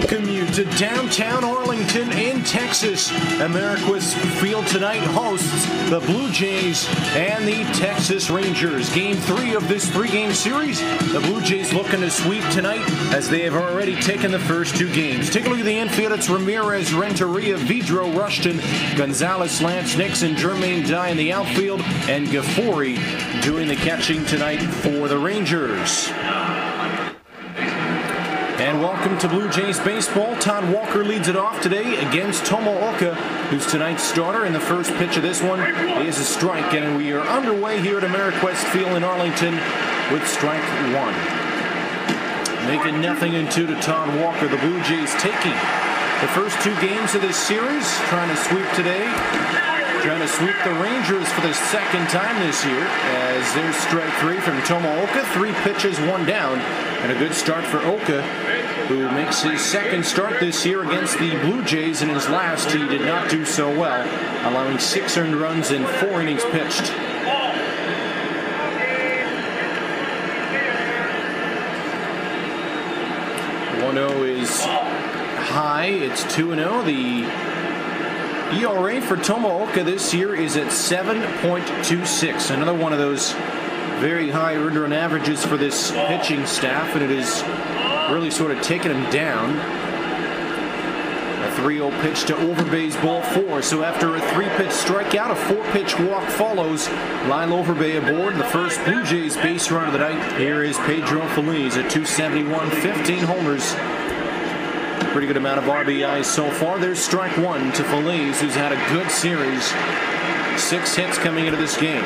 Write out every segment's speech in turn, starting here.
welcome you to downtown Arlington in Texas. Ameriquest Field tonight hosts the Blue Jays and the Texas Rangers. Game 3 of this 3-game series. The Blue Jays looking to sweep tonight as they have already taken the first 2 games. Take a look at the infield. It's Ramirez, Renteria, Vidro, Rushton, Gonzalez, Lance, Nixon, Jermaine Dye in the outfield, and Gaffori doing the catching tonight for the Rangers. And welcome to Blue Jays baseball. Todd Walker leads it off today against Tomooka, who's tonight's starter. And the first pitch of this one is a strike, and we are underway here at Ameriquest Field in Arlington with strike 1. Making 0-2 to Todd Walker. The Blue Jays taking the first 2 games of this series, trying to sweep today. Trying to sweep the Rangers for the second time this year, as there's strike 3 from Tomooka. 3 pitches, 1 down, and a good start for Oka, who makes his second start this year against the Blue Jays. In his last, he did not do so well, allowing 6 earned runs in 4 innings pitched. .10 is high. It's 2-0. The ERA for Tomooka this year is at 7.26. Another one of those very high earned run averages for this pitching staff, and it has really sort of taken him down. A 3-0 pitch to Overbay's ball 4. So after a 3-pitch strikeout, a 4-pitch walk follows. Lyle Overbay aboard, the first Blue Jays base run of the night. Here is Pedro Feliz at .271, 15 homers. Pretty good amount of RBIs so far. There's strike 1 to Feliz, who's had a good series. 6 hits coming into this game.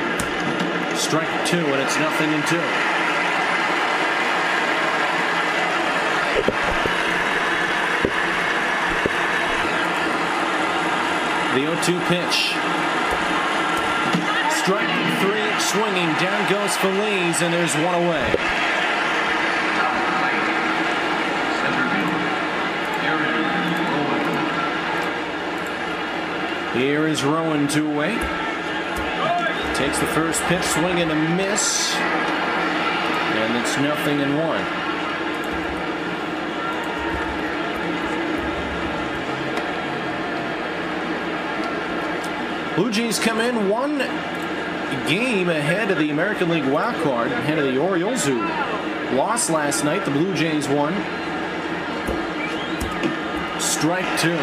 Strike 2, and it's 0-2. The 0-2 pitch. Strike 3, swinging. Down goes Feliz, and there's 1 away. Here is Rowan, 2 away. Takes the first pitch, swing and a miss. And it's 0-1. Blue Jays come in 1 game ahead of the American League wild card, ahead of the Orioles, who lost last night. The Blue Jays won. Strike 2.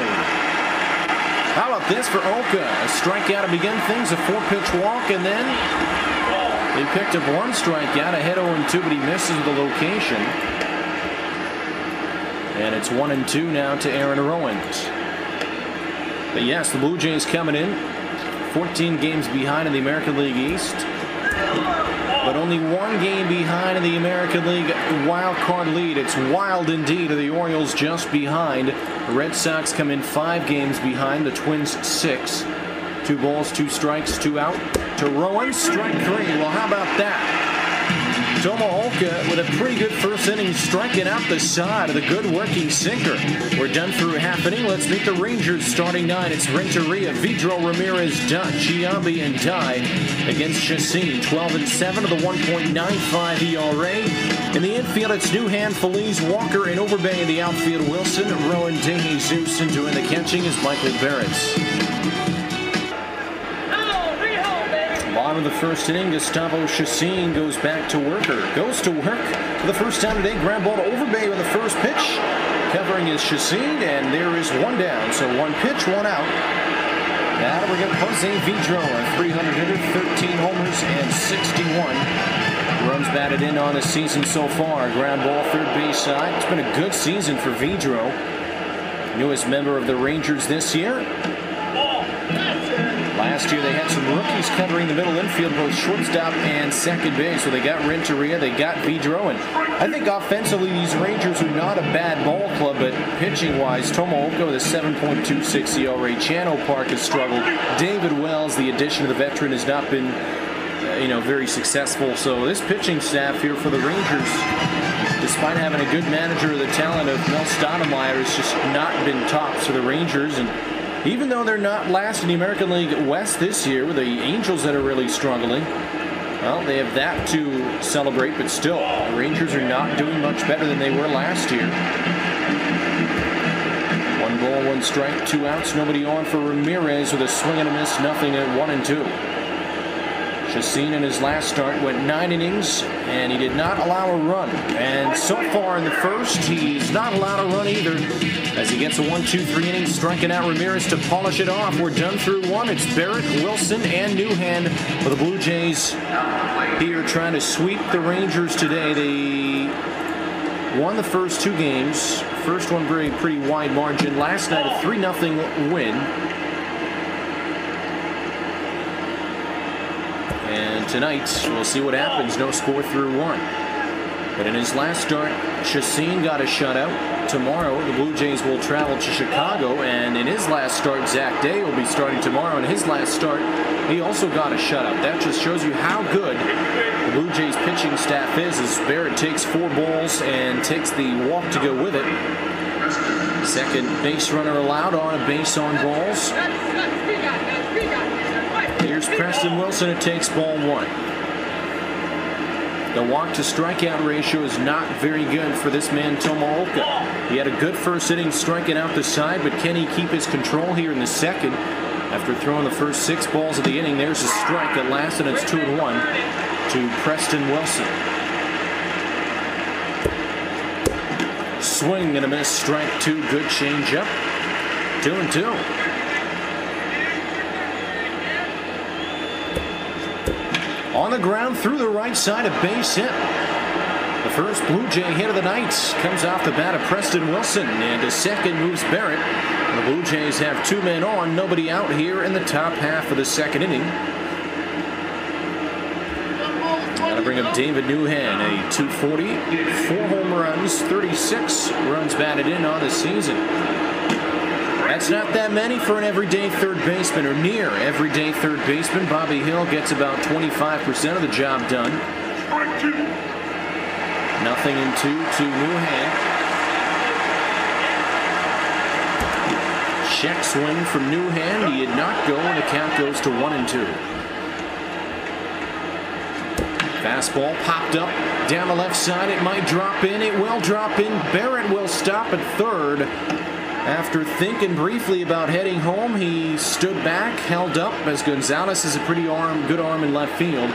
How about this for Oka? A strikeout to begin things, a 4-pitch walk, and then he picked up 1 strikeout, ahead 0-2, but he misses the location. And it's 1-2 now to Aaron Rowand. But yes, the Blue Jays coming in 14 games behind in the American League East, but only 1 game behind in the American League wild card lead. It's wild indeed. The Orioles just behind. The Red Sox come in 5 games behind. The Twins 6. 2 balls, 2 strikes, 2 out to Rowan. Strike 3. Well, how about that? Tomooka with a pretty good first inning, striking out the side of the good working sinker. We're done through half inning. Let's meet the Rangers starting 9. It's Renteria, Vidro, Ramirez, Chiabi, and Dye against Chassin. 12-7 to the 1.95 ERA. In the infield, it's Newhand, Feliz, Walker, and Overbay. In the outfield, Wilson, Rowan, DeJesus, and doing the catching is Michael Barrett. Bottom of the first inning, Gustavo Chassin goes back to work, for the first time today. Ground ball to Overbay with the first pitch. Covering is Chassin, and there is 1 down. So 1 pitch, 1 out. Now we got Jose Vidro, a 300 hitter, 13 homers, and 61 runs batted in on the season so far. Ground ball, third base side. It's been a good season for Vidro. Newest member of the Rangers this year. Last year they had some rookies covering the middle infield, both shortstop and second base. So they got Renteria, they got Vidro, and I think offensively these Rangers are not a bad ball club, but pitching-wise, Tomooka with a 7.26 ERA. Chano Park has struggled. David Wells, the addition of the veteran, has not been, very successful. So this pitching staff here for the Rangers, despite having a good manager, the talent of Mel Stoudemire has just not been tops for the Rangers. And even though they're not last in the American League West this year, with the Angels that are really struggling, well, they have that to celebrate, but still, the Rangers are not doing much better than they were last year. One ball, one strike, 2 outs, nobody on for Ramirez with a swing and a miss, nothing at 1-2. Chacin in his last start went 9 innings, and he did not allow a run. And so far in the first, he's not allowed a run either, as he gets a 1-2-3 inning, striking out Ramirez to polish it off. We're done through 1. It's Barrett, Wilson, and Newhand for the Blue Jays here trying to sweep the Rangers today. They won the first 2 games. First one pretty wide margin. Last night a 3-0 win. And tonight, we'll see what happens. No score through 1. But in his last start, Chacin got a shutout. Tomorrow, the Blue Jays will travel to Chicago. And in his last start, Zach Day will be starting tomorrow. In his last start, he also got a shutout. That just shows you how good the Blue Jays pitching staff is, as Barrett takes 4 balls and takes the walk to go with it. Second base runner allowed on a base on balls. Here's Preston Wilson. It takes ball 1. The walk to strikeout ratio is not very good for this man, Tomooka. He had a good first inning striking out the side, but can he keep his control here in the second? After throwing the first 6 balls of the inning, there's a strike at last, and it's 2-1 to Preston Wilson. Swing and a miss, strike 2, good changeup. 2-2. On the ground through the right side, a base hit. The first Blue Jay hit of the night comes off the bat of Preston Wilson, and to second moves Barrett. The Blue Jays have 2 men on, nobody out here in the top half of the second inning. Gotta bring up David Newhand, a .240, 4 home runs, 36 runs batted in on the season. That's not that many for an everyday third baseman, or near everyday third baseman. Bobby Hill gets about 25% of the job done. 0-2 to Newhand. Check swing from Newhand. He did not go, and the count goes to 1-2. Fastball popped up down the left side. It might drop in. It will drop in. Barrett will stop at third. After thinking briefly about heading home, he stood back, held up, as Gonzalez is a pretty good arm in left field.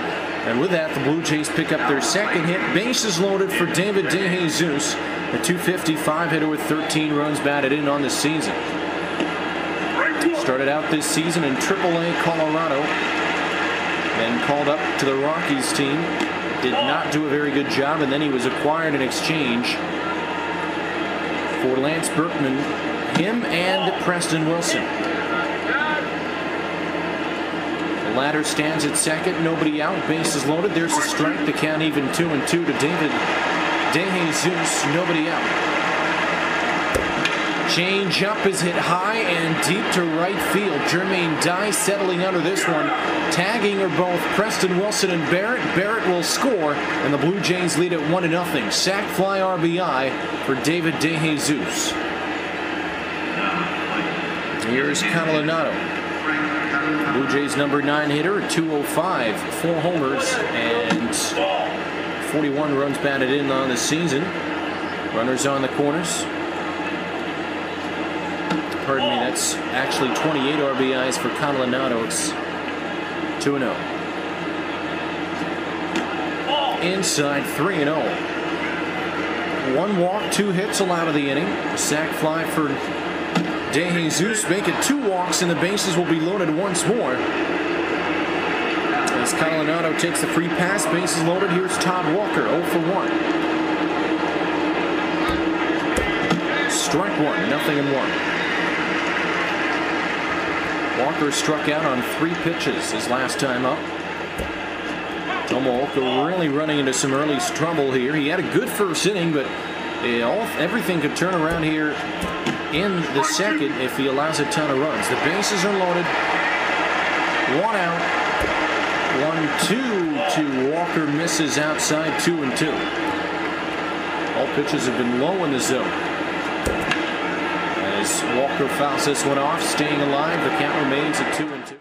And with that, the Blue Jays pick up their second hit. Bases loaded for David DeJesus, a .255 hitter with 13 runs batted in on the season. Started out this season in AAA Colorado, then called up to the Rockies team. Did not do a very good job, and then he was acquired in exchange for Lance Berkman, him and Preston Wilson. The latter stands at second, nobody out, bases loaded. There's a strike, the count even 2-2 to David DeJesus, nobody out. Change up is hit high and deep to right field. Jermaine Dye settling under this one. Tagging are both Preston Wilson and Barrett. Barrett will score, and the Blue Jays lead at 1-0. Sac fly RBI for David DeJesus. Here's Catalinato. Blue Jays number 9 hitter, 205, 4 homers, and 41 runs batted in on the season. Runners on the corners. Pardon me, that's actually 28 RBIs for Catalinato. It's 2-0. Inside 3-0. 1 walk, 2 hits allowed of the inning. A sac fly for DeJesus, make it 2 walks, and the bases will be loaded once more. As Catalinato takes the free pass, bases loaded. Here's Todd Walker, 0 for 1. Strike 1, 0-1. Walker struck out on 3 pitches his last time up. Tomooka really running into some early trouble here. He had a good first inning, but everything could turn around here in the second if he allows a ton of runs. The bases are loaded. 1 out. 1-2 to Walker, misses outside, 2-2. All pitches have been low in the zone. As Walker fouls this one off, staying alive, the count remains at 2-2.